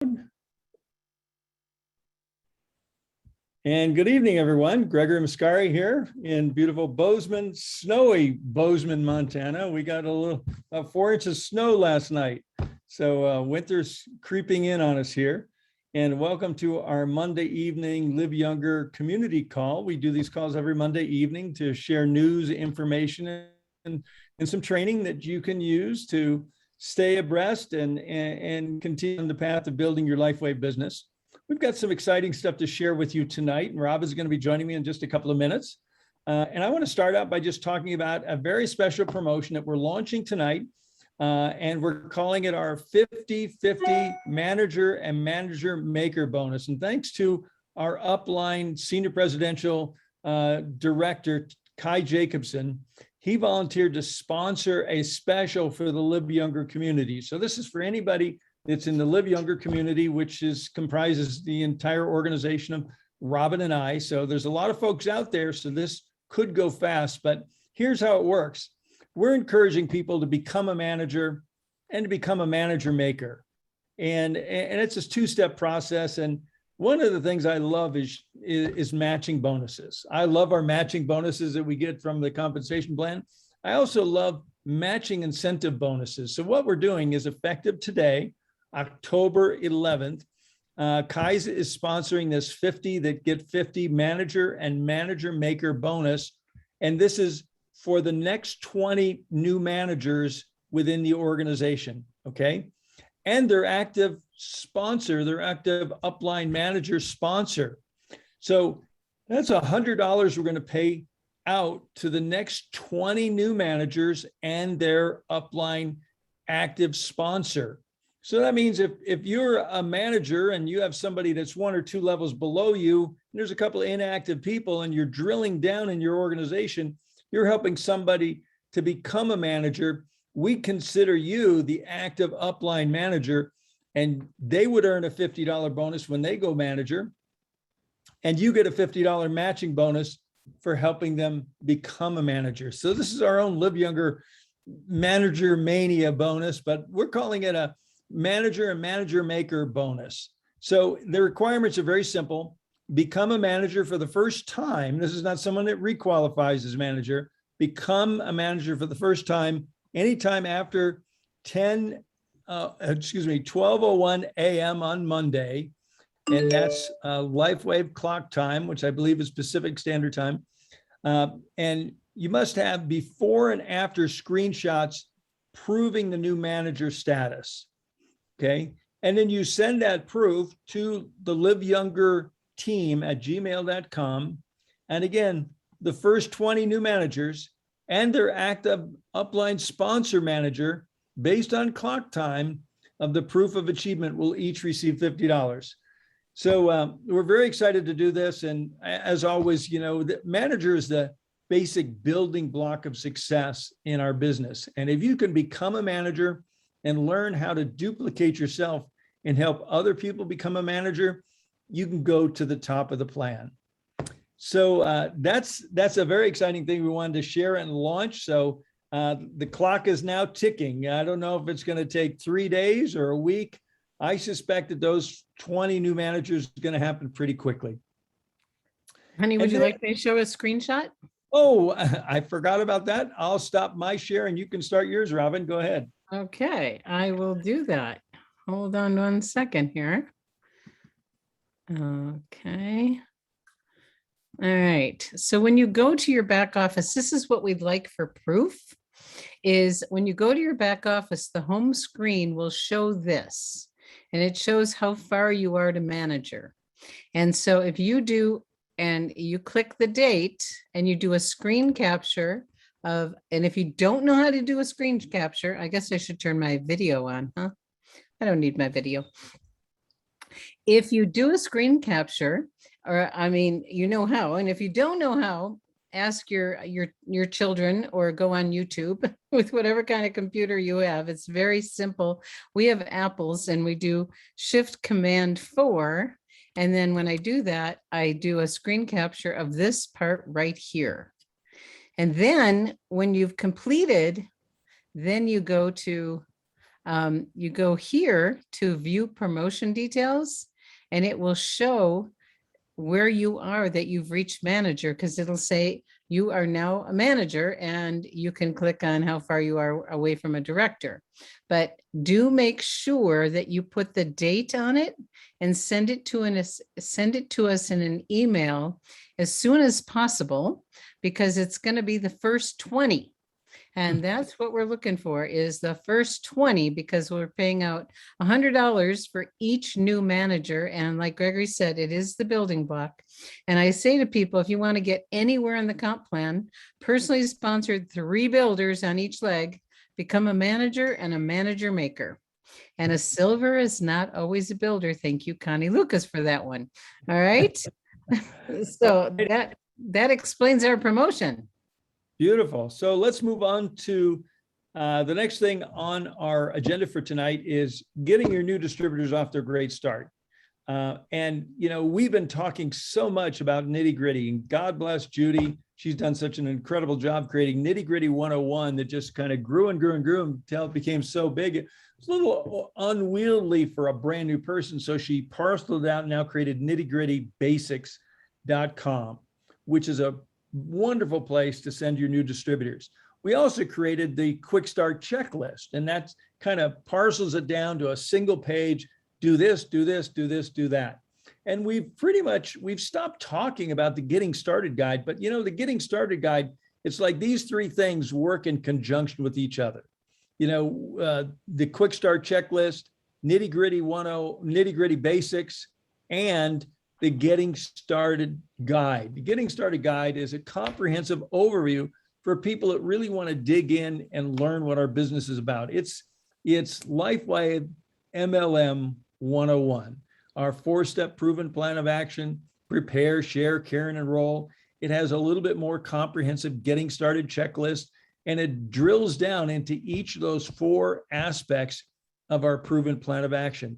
And good evening, everyone. Gregory Muscari here in beautiful Bozeman, snowy Bozeman, Montana. We got a little 4 inches of snow last night. So winter's creeping in on us here. And welcome to our Monday evening Live Younger community call. We do these calls every Monday evening to share news, information, and some training that you can use to stay abreast and continue on the path of building your LifeWay business. We've got some exciting stuff to share with you tonight, and Rob is going to be joining me in just a couple of minutes. And I want to start out by just talking about a very special promotion that we're launching tonight, and we're calling it our 50-50 Manager and Manager Maker Bonus. And thanks to our upline Senior Presidential Director, Kai Jacobson, he volunteered to sponsor a special for the Live Younger community. So this is for anybody that's in the Live Younger community, which comprises the entire organization of Robin and I. So there's a lot of folks out there, so this could go fast, but here's how it works. We're encouraging people to become a manager and to become a manager maker. And it's a two-step process. And one of the things I love is matching bonuses. I love our matching bonuses that we get from the compensation plan. I also love matching incentive bonuses. So what we're doing is effective today, October 11th, Kai's is sponsoring this 50 that get 50 manager and manager maker bonus. And this is for the next 20 new managers within the organization, okay? And their active sponsor, their active upline manager sponsor. So that's $100 we're going to pay out to the next 20 new managers and their upline active sponsor. So that means if you're a manager and you have somebody that's 1 or 2 levels below you, and there's a couple of inactive people and you're drilling down in your organization, you're helping somebody to become a manager. We consider you the active upline manager, and they would earn a $50 bonus when they go manager, and you get a $50 matching bonus for helping them become a manager. So this is our own Live Younger Manager Mania bonus, but we're calling it a manager and manager maker bonus. So the requirements are very simple. Become a manager for the first time. This is not someone that requalifies as manager. Become a manager for the first time anytime after 12:01 a.m. on Monday. And that's LifeWave clock time, which I believe is Pacific Standard Time. And you must have before and after screenshots proving the new manager status. Okay. And then you send that proof to the liveyoungerteam@gmail.com. And again, the first 20 new managers and their active upline sponsor manager, based on clock time of the proof of achievement, will each receive $50. So we're very excited to do this. And as always, you know, the manager is the basic building block of success in our business. And if you can become a manager and learn how to duplicate yourself and help other people become a manager, you can go to the top of the plan. So that's a very exciting thing we wanted to share and launch. So the clock is now ticking. I don't know if it's going to take 3 days or a week. I suspect that those 20 new managers are going to happen pretty quickly. Honey, would you like me to show a screenshot? Oh, I forgot about that. I'll stop my share and you can start yours, Robin. Go ahead. Okay, I will do that. Hold on 1 second here. Okay. All right. So when you go to your back office, this is what we'd like for proof, is when you go to your back office, the home screen will show this, and it shows how far you are to manager. And so if you do, and you click the date and you do a screen capture of, and if you don't know how to do a screen capture, I guess I should turn my video on, huh? I don't need my video. If you do a screen capture, or I mean, you know how, and if you don't know how, ask your children or go on YouTube with whatever kind of computer you have. It's very simple. We have Apples and we do Shift Command 4. And then when I do that, I do a screen capture of this part right here. And then when you've completed, then you go to You go here to view promotion details, and it will show where you are that you've reached manager, because it'll say you are now a manager, and you can click on how far you are away from a director. But do make sure that you put the date on it and send it to us in an email as soon as possible, because it's going to be the first 20. And that's what we're looking for, is the first 20, because we're paying out $100 for each new manager. And like Gregory said, it is the building block. And I say to people, if you want to get anywhere in the comp plan, personally sponsored 3 builders on each leg, become a manager and a manager maker. And a silver is not always a builder. Thank you, Connie Lucas, for that one. All right. So that explains our promotion. Beautiful. So let's move on to the next thing on our agenda for tonight is getting your new distributors off to a great start. And, you know, we've been talking so much about nitty gritty, and God bless Judy. She's done such an incredible job creating Nitty Gritty 101 that just kind of grew and grew and grew until it became so big. It's a little unwieldy for a brand new person. So she parceled it out and now created nittygrittybasics.com, which is a wonderful place to send your new distributors. We also created the quick start checklist, and that's kind of parcels it down to a single page. Do this, do this, do this, do that. And we've stopped talking about the getting started guide, but you know, the getting started guide, it's like these 3 things work in conjunction with each other. You know, the quick start checklist, nitty gritty basics, and the getting started guide. The getting started guide is a comprehensive overview for people that really want to dig in and learn what our business is about. It's LifeWay MLM 101, our 4-step proven plan of action: prepare, share, care, and enroll. It has a little bit more comprehensive getting started checklist, and it drills down into each of those 4 aspects of our proven plan of action: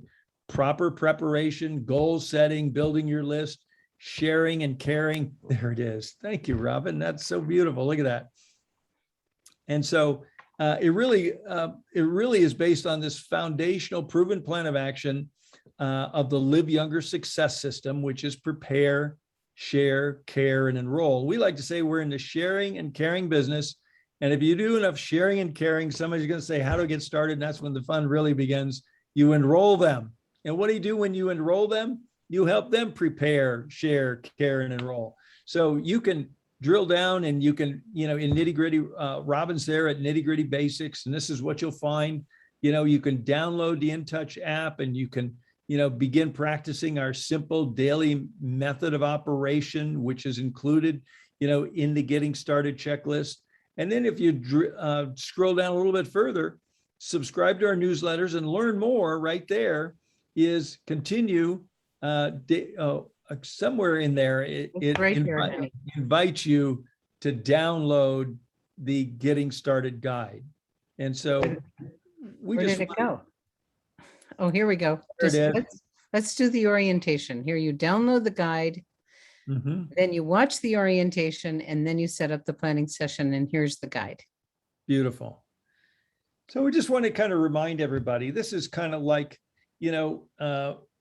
proper preparation, goal setting, building your list, sharing and caring. There it is. Thank you, Robin. That's so beautiful. Look at that. And so it really is based on this foundational proven plan of action of the Live Younger success system, which is prepare, share, care, and enroll. We like to say we're in the sharing and caring business. And if you do enough sharing and caring, somebody's going to say, how to get started? And that's when the fun really begins. You enroll them. And what do you do when you enroll them? You help them prepare, share, care, and enroll. So you can drill down, and you can, you know, in nitty gritty, Robin's there at Nitty Gritty Basics, and this is what you'll find. You know, you can download the InTouch app, and you can, you know, begin practicing our simple daily method of operation, which is included, you know, in the getting started checklist. And then if you scroll down a little bit further, subscribe to our newsletters and learn more. Right there is continue somewhere in there. It invites you to download the getting started guide. And so where did it go? Oh, here we go. Let's do the orientation. Here you download the guide, then you watch the orientation, and then you set up the planning session, and here's the guide. Beautiful. So we just want to kind of remind everybody, this is kind of like, you know,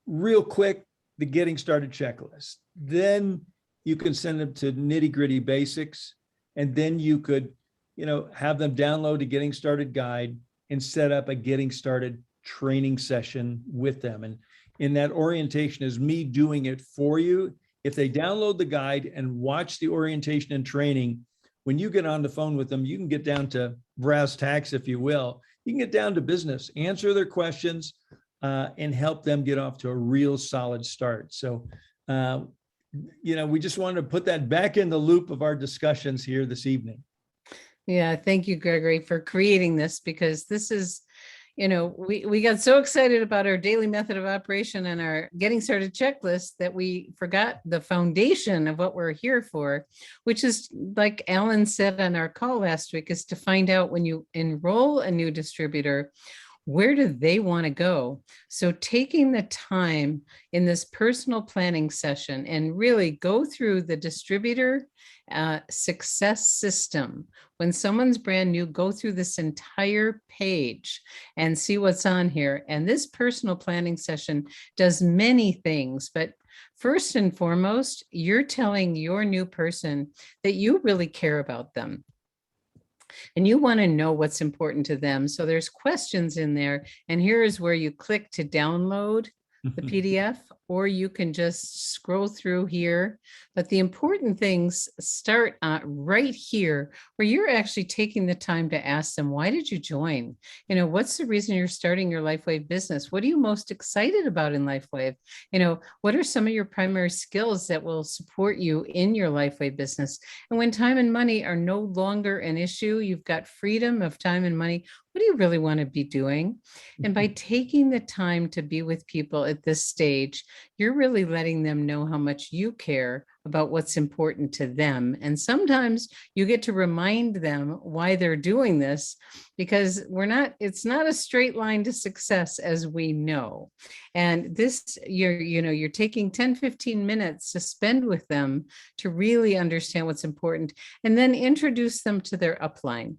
real quick, the getting started checklist. Then you can send them to Nitty Gritty Basics, and then you could, you know, have them download the getting started guide and set up a getting started training session with them. And in that orientation is me doing it for you. If they download the guide and watch the orientation and training, when you get on the phone with them, you can get down to brass tacks, if you will. You can get down to business, answer their questions, and help them get off to a real solid start. So, you know, we just wanted to put that back in the loop of our discussions here this evening. Yeah, thank you, Gregory, for creating this, because this is, you know, we got so excited about our daily method of operation and our getting started checklist that we forgot the foundation of what we're here for, which is, like Alan said on our call last week, is to find out when you enroll a new distributor, where do they want to go? So taking the time in this personal planning session and really go through the distributor success system. When someone's brand new, go through this entire page and see what's on here. And this personal planning session does many things, but first and foremost, you're telling your new person that you really care about them and you want to know what's important to them. So there's questions in there. And here is where you click to download the PDF, or you can just scroll through here. But the important things start right here, where you're actually taking the time to ask them, why did you join? You know, what's the reason you're starting your LifeWave business? What are you most excited about in LifeWave? You know, what are some of your primary skills that will support you in your LifeWave business? And when time and money are no longer an issue, you've got freedom of time and money. What do you really want to be doing? And by taking the time to be with people at this stage, you're really letting them know how much you care about what's important to them. And sometimes you get to remind them why they're doing this, because it's not a straight line to success, as we know. And this, you're taking 10, 15 minutes to spend with them to really understand what's important, and then introduce them to their upline.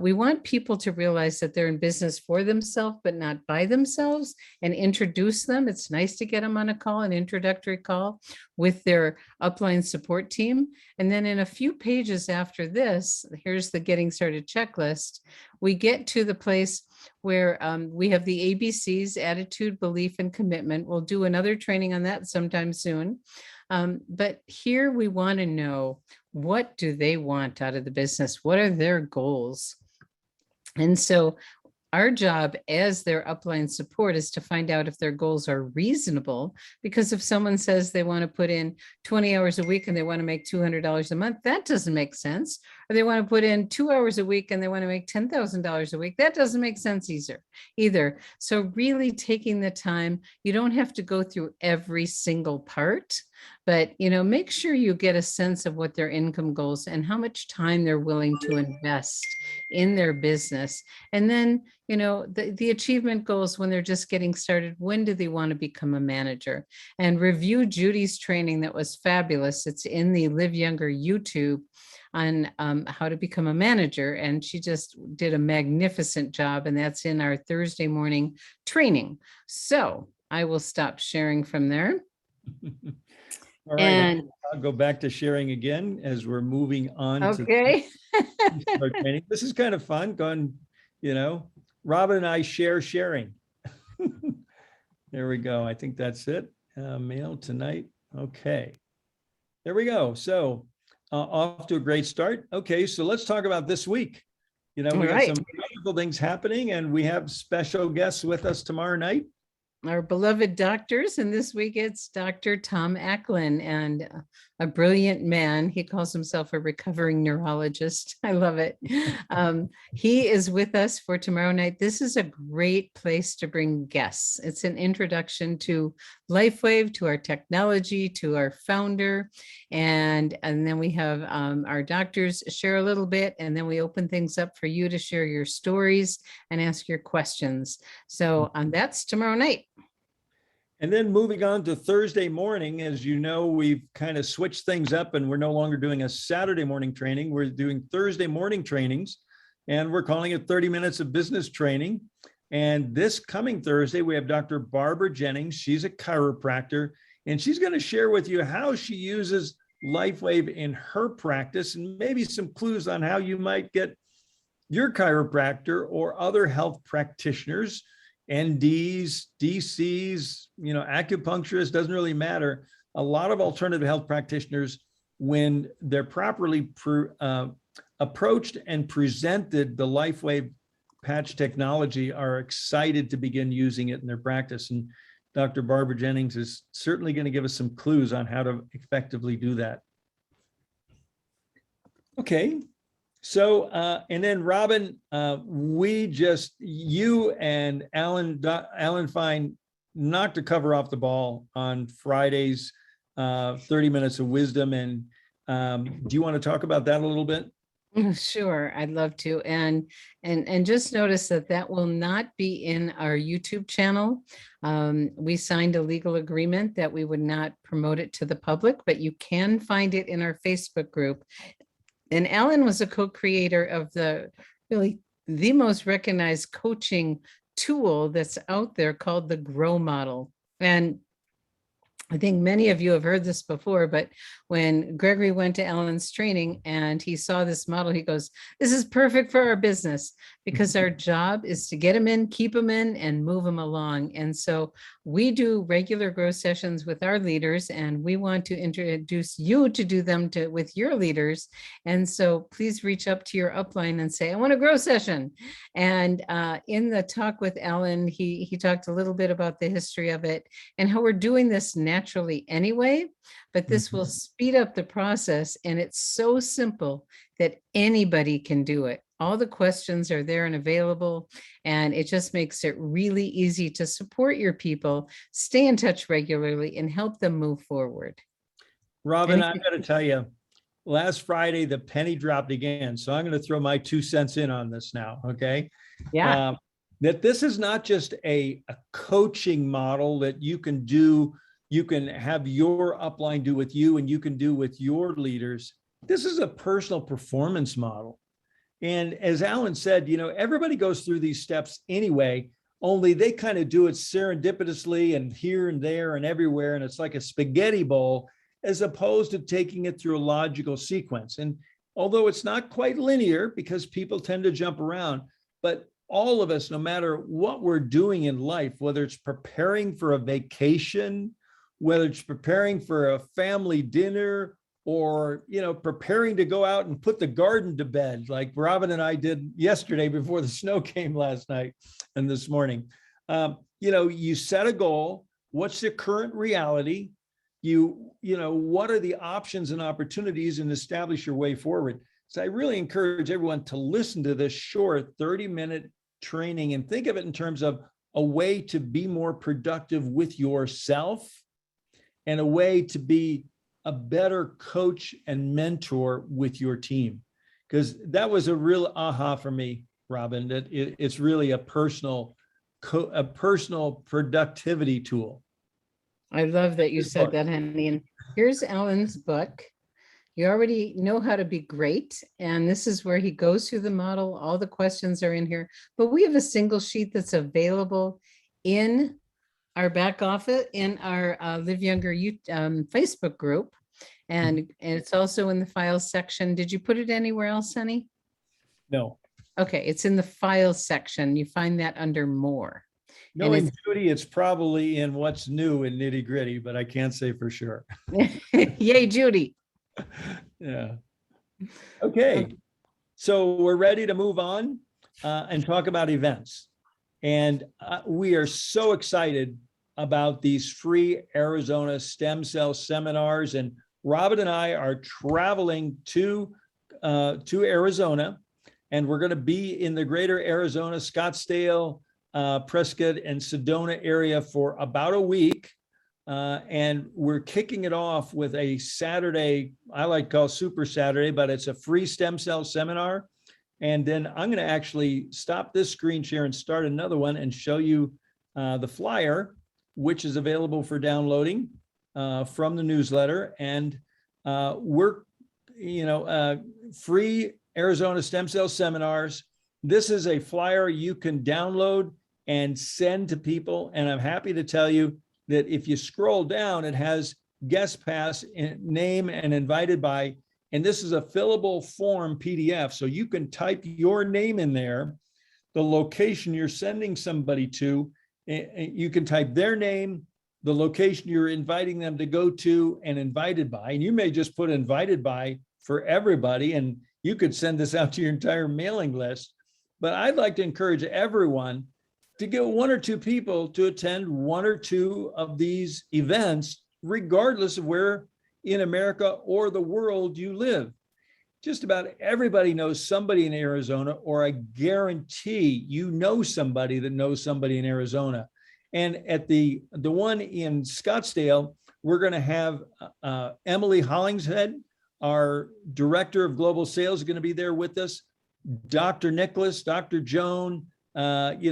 We want people to realize that they're in business for themselves, but not by themselves, and introduce them. It's nice to get them on a call, an introductory call with their upline support team. And then in a few pages after this, here's the getting started checklist. We get to the place where we have the ABCs: attitude, belief, and commitment. We'll do another training on that sometime soon. But here we want to know, what do they want out of the business? What are their goals? And so our job as their upline support is to find out if their goals are reasonable, because if someone says they want to put in 20 hours a week and they want to make $200 a month, that doesn't make sense. Or they want to put in 2 hours a week and they want to make $10,000 a week, that doesn't make sense either. So really taking the time, you don't have to go through every single part, but make sure you get a sense of what their income goals and how much time they're willing to invest in their business. And then the achievement goals when they're just getting started. When do they want to become a manager? And review Judy's training. That was fabulous. It's in the Live Younger YouTube on how to become a manager. And she just did a magnificent job. And that's in our Thursday morning training. So I will stop sharing from there. All right, and I'll go back to sharing again as we're moving on. Okay. To training. This is kind of fun going, Robin and I sharing. There we go. I think that's it. Mail tonight. Okay. There we go. So off to a great start. Okay. So let's talk about this week. We got some wonderful things happening, and we have special guests with us tomorrow night. Our beloved doctors, and this week it's Dr. Tom Acklin, and a brilliant man. He calls himself a recovering neurologist. I love it. He is with us for tomorrow night. This is a great place to bring guests. It's an introduction to LifeWave, to our technology, to our founder, and then we have our doctors share a little bit, and then we open things up for you to share your stories and ask your questions. So that's tomorrow night. And then moving on to Thursday morning, as you know, we've kind of switched things up, and we're no longer doing a Saturday morning training. We're doing Thursday morning trainings, and we're calling it 30 minutes of business training. And this coming Thursday, we have Dr. Barbara Jennings. She's a chiropractor, and she's going to share with you how she uses LifeWave in her practice, and maybe some clues on how you might get your chiropractor or other health practitioners, NDs, DCs, acupuncturists, doesn't really matter. A lot of alternative health practitioners, when they're properly approached and presented the LifeWave patch technology, are excited to begin using it in their practice. And Dr. Barbara Jennings is certainly going to give us some clues on how to effectively do that. Okay. So, and then Robin, you and Alan Fine knocked the cover off the ball on Friday's 30 minutes of wisdom. And do you want to talk about that a little bit? Sure, I'd love to. And just notice that that will not be in our YouTube channel. We signed a legal agreement that we would not promote it to the public, but you can find it in our Facebook group. And Alan was a co-creator of really the most recognized coaching tool that's out there called the Grow Model. And I think many of you have heard this before, but when Gregory went to Alan's training and he saw this model, he goes, "This is perfect for our business because our job is to get them in, keep them in, and move them along." And so we do regular growth sessions with our leaders, and we want to introduce you to do them with your leaders. And so please reach up to your upline and say, "I want a growth session." And in the talk with Alan, he talked a little bit about the history of it and how we're doing this naturally anyway, but this will speed up the process. And it's so simple that anybody can do it. All the questions are there and available, and it just makes it really easy to support your people, stay in touch regularly, and help them move forward. Robin, I've got to tell you, last Friday, the penny dropped again. So I'm going to throw my 2 cents in on this now. Okay. Yeah. That this is not just a coaching model that you can do, you can have your upline do with you and you can do with your leaders. This is a personal performance model. And as Alan said, everybody goes through these steps anyway, only they kind of do it serendipitously and here and there and everywhere. And it's like a spaghetti bowl, as opposed to taking it through a logical sequence. And although it's not quite linear because people tend to jump around, but all of us, no matter what we're doing in life, whether it's preparing for a vacation, whether it's preparing for a family dinner, or preparing to go out and put the garden to bed, like Robin and I did yesterday before the snow came last night and this morning. You set a goal. What's the current reality? What are the options and opportunities, and establish your way forward. So I really encourage everyone to listen to this short 30-minute training and think of it in terms of a way to be more productive with yourself and a way to be a better coach and mentor with your team. Because that was a real aha for me, Robin, that it's really a personal productivity tool. I love that you said that, honey. And here's Alan's book. You already know how to be great. And this is where he goes through the model. All the questions are in here, but we have a single sheet that's available in our back office, in our Live Younger Facebook group. And it's also in the files section. Did you put it anywhere else, honey? No. Okay, it's in the files section. You find that under more. Knowing Judy, it's probably in what's new in nitty gritty, but I can't say for sure. Yay, Judy. Yeah. Okay. So we're ready to move on and talk about events. And we are so excited about these free Arizona stem cell seminars. And Robin and I are traveling to Arizona, and we're going to be in the greater Arizona, Scottsdale, Prescott, and Sedona area for about a week. And we're kicking it off with a Saturday, I like to call Super Saturday, but it's a free stem cell seminar. And then I'm going to actually stop this screen share and start another one and show you the flyer, which is available for downloading from the newsletter. And we're, free Arizona stem cell seminars. This is a flyer you can download and send to people. And I'm happy to tell you that if you scroll down, it has guest pass, name, and invited by, and this is a fillable form PDF. So you can type your name in there, the location you're sending somebody to, you can type their name, the location you're inviting them to go to, and invited by. And you may just put invited by for everybody, and you could send this out to your entire mailing list. But I'd like to encourage everyone to get 1 or 2 people to attend 1 or 2 of these events, regardless of where in America or the world you live. Just about everybody knows somebody in Arizona, or I guarantee you know somebody that knows somebody in Arizona. And at the one in Scottsdale, we're going to have Emily Hollingshead, our director of global sales is going to be there with us. Dr. Nicholas, Dr. Joan, Connie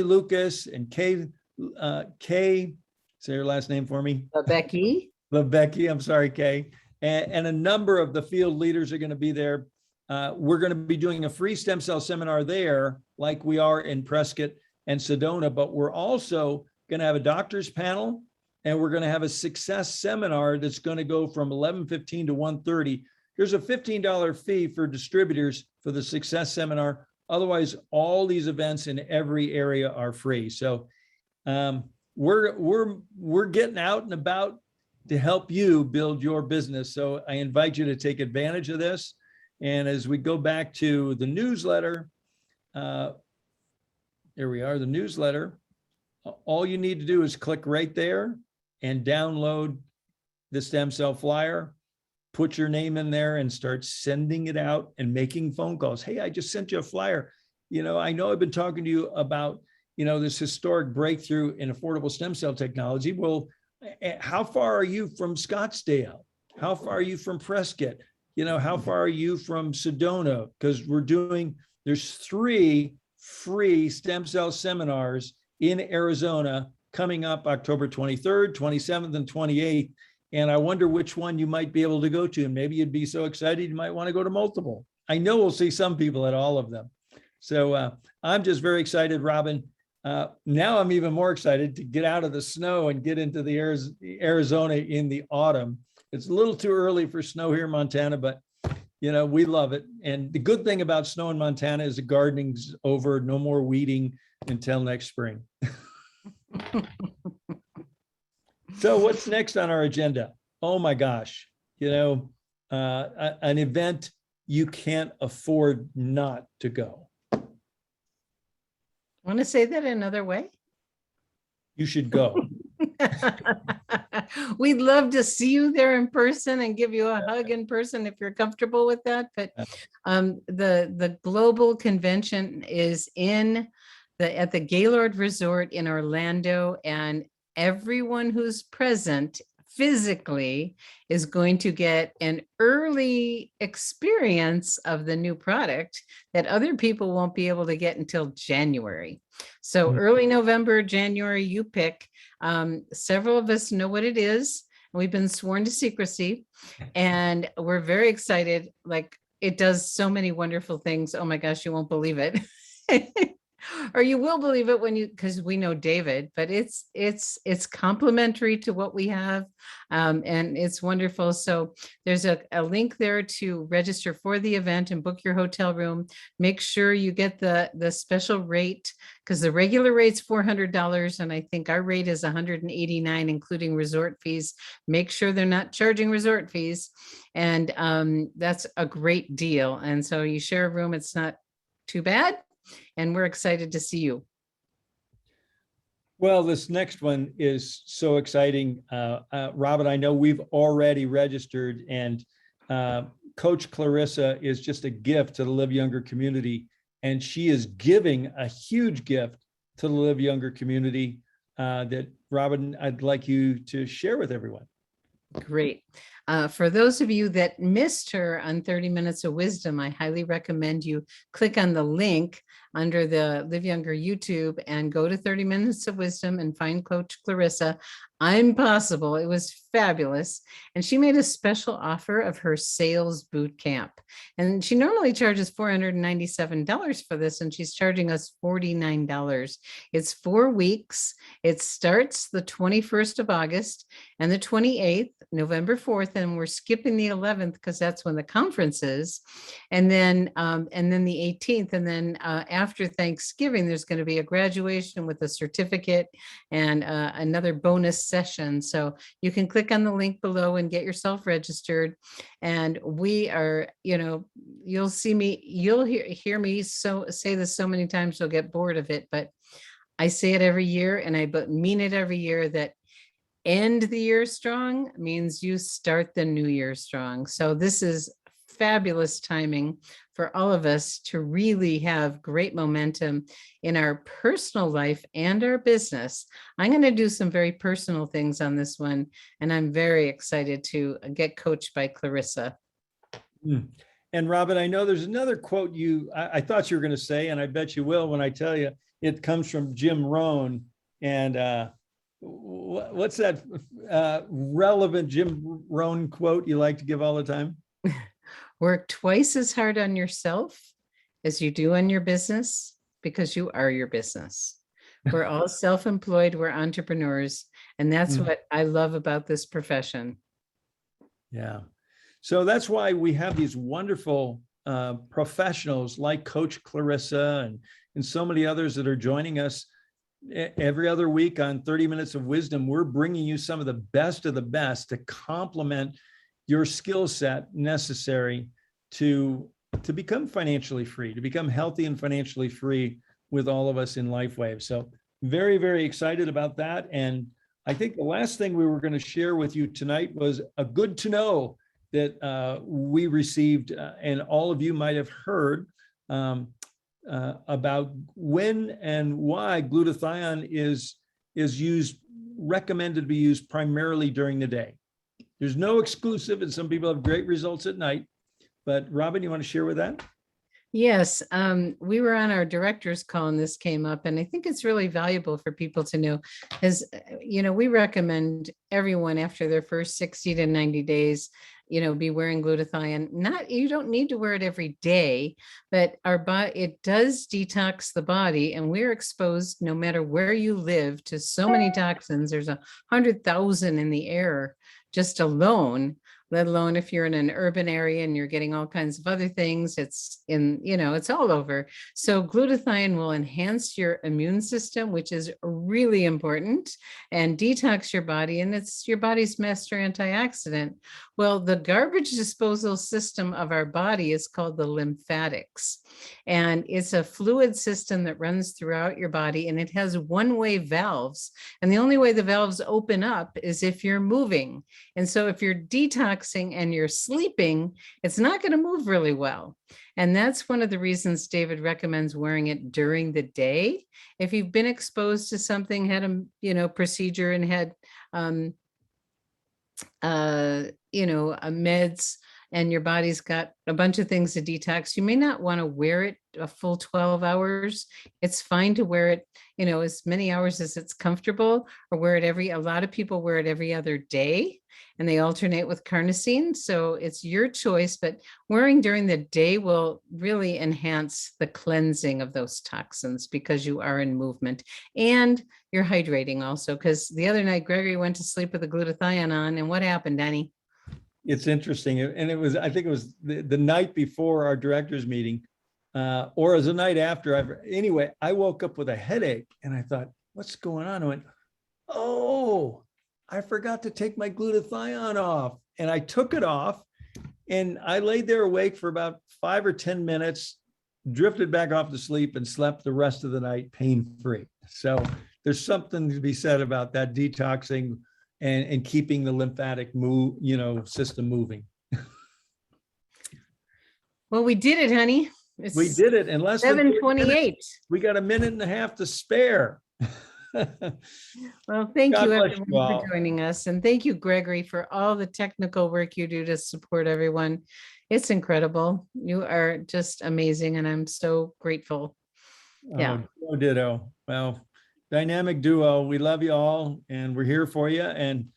Lucas, and Kay, say your last name for me. Becky. Becky, I'm sorry, Kay. And a number of the field leaders are going to be there. We're going to be doing a free stem cell seminar there, like we are in Prescott and Sedona, but we're also going to have a doctor's panel, and we're going to have a success seminar that's going to go from 11:15 to 1:30. There's a $15 fee for distributors for the success seminar. Otherwise, all these events in every area are free. So we're getting out and about to help you build your business. So I invite you to take advantage of this. And as we go back to the newsletter, here we are, the newsletter. All you need to do is click right there and download the stem cell flyer, put your name in there and start sending it out and making phone calls. Hey, I just sent you a flyer. I know I've been talking to you about, this historic breakthrough in affordable stem cell technology. Well, how far are you from Scottsdale? How far are you from Prescott? How far are you from Sedona? Because there's 3 free stem cell seminars in Arizona coming up October 23rd, 27th, and 28th. And I wonder which one you might be able to go to. And maybe you'd be so excited, you might want to go to multiple. I know we'll see some people at all of them. So I'm just very excited, Robin. Now I'm even more excited to get out of the snow and get into the Arizona in the autumn. It's a little too early for snow here in Montana, but we love it. And the good thing about snow in Montana is the gardening's over, no more weeding until next spring. So what's next on our agenda? Oh my gosh, an event you can't afford not to go. Want to say that another way? You should go. We'd love to see you there in person and give you a hug in person if you're comfortable with that. But the global convention is at the Gaylord Resort in Orlando, and everyone who's present physically is going to get an early experience of the new product that other people won't be able to get until January. So early November, January, you pick. Several of us know what it is. We've been sworn to secrecy, and we're very excited. Like, it does so many wonderful things. Oh my gosh, you won't believe it. Or you will believe it because we know David, but it's complementary to what we have. And it's wonderful. So there's a link there to register for the event and book your hotel room. Make sure you get the special rate, because the regular rate's $400. And I think our rate is $189, including resort fees. Make sure they're not charging resort fees. And that's a great deal. And so you share a room, it's not too bad. And we're excited to see you. Well, this next one is so exciting. Robin, I know we've already registered, and Coach Clarissa is just a gift to the Live Younger community. And she is giving a huge gift to the Live Younger community that, Robin, I'd like you to share with everyone. Great. For those of you that missed her on 30 Minutes of Wisdom, I highly recommend you click on the link under the Live Younger YouTube and go to 30 Minutes of Wisdom and find Coach Clarissa. I'm Possible. It was fabulous. And she made a special offer of her sales boot camp. And she normally charges $497 for this, and she's charging us $49. It's 4 weeks. It starts the 21st of August and the 28th, November 4th, and we're skipping the 11th because that's when the conference is. And then the 18th, and then after Thanksgiving, there's going to be a graduation with a certificate and another bonus session. So you can click on the link below and get yourself registered. And we are, you'll see me, you'll hear me say this so many times you'll get bored of it, but I say it every year, and I mean it every year, that end the year strong means you start the new year strong. So this is fabulous timing for all of us to really have great momentum in our personal life and our business. I'm going to do some very personal things on this one, and I'm very excited to get coached by Clarissa. And Robin, I know there's another quote I thought you were going to say, and I bet you will when I tell you. It comes from Jim Rohn. And what's that relevant Jim Rohn quote you like to give all the time? Work twice as hard on yourself as you do on your business, because you are your business. We're all self-employed, we're entrepreneurs, and that's what I love about this profession. Yeah. So that's why we have these wonderful professionals like Coach Clarissa and so many others that are joining us every other week on 30 Minutes of Wisdom. We're bringing you some of the best to complement your skill set necessary to become financially free, to become healthy and financially free with all of us in LifeWave. So very, very excited about that. And I think the last thing we were going to share with you tonight was a good to know that we received, and all of you might have heard about when and why glutathione is recommended to be used primarily during the day. There's no exclusive, and some people have great results at night. But Robin, you want to share with that? Yes, we were on our director's call and this came up, and I think it's really valuable for people to know, as we recommend everyone after their first 60 to 90 days, be wearing glutathione. You don't need to wear it every day, but it does detox the body, and we're exposed, no matter where you live, to so many toxins. There's 100,000 in the air just alone, let alone if you're in an urban area and you're getting all kinds of other things. It's it's all over. So glutathione will enhance your immune system, which is really important, and detox your body. And it's your body's master antioxidant. Well, the garbage disposal system of our body is called the lymphatics. And it's a fluid system that runs throughout your body, and it has one-way valves. And the only way the valves open up is if you're moving. And so if you're detoxing and you're sleeping, it's not going to move really well. And that's one of the reasons David recommends wearing it during the day. If you've been exposed to something, had a procedure, and had meds, and your body's got a bunch of things to detox, you may not want to wear it a full 12 hours. It's fine to wear it, as many hours as it's comfortable, or wear it a lot of people wear it every other day, and they alternate with carnosine. So it's your choice, but wearing during the day will really enhance the cleansing of those toxins, because you are in movement and you're hydrating also. Because the other night, Gregory went to sleep with the glutathione on, and what happened, Danny? It's interesting. And I think it was the night before our director's meeting, or as a night after. Anyway, I woke up with a headache and I thought, what's going on? I went, oh, I forgot to take my glutathione off. And I took it off, and I laid there awake for about 5 or 10 minutes, drifted back off to sleep, and slept the rest of the night pain-free. So there's something to be said about that detoxing and keeping the lymphatic system moving. Well, we did it, honey. We did it in less than 7:28. We got a minute and a half to spare. Well, thank you everyone for joining us. And thank you, Gregory, for all the technical work you do to support everyone. It's incredible. You are just amazing, and I'm so grateful. Yeah. Oh, ditto. Well, dynamic duo. We love you all, and we're here for you. And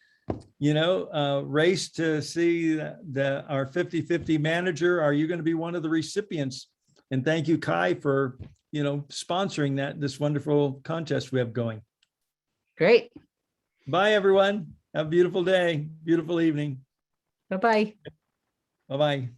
race to see our 50-50 manager. Are you going to be one of the recipients? And thank you, Kai, for sponsoring this wonderful contest we have going. Great. Bye, everyone. Have a beautiful day, beautiful evening. Bye-bye. Bye-bye.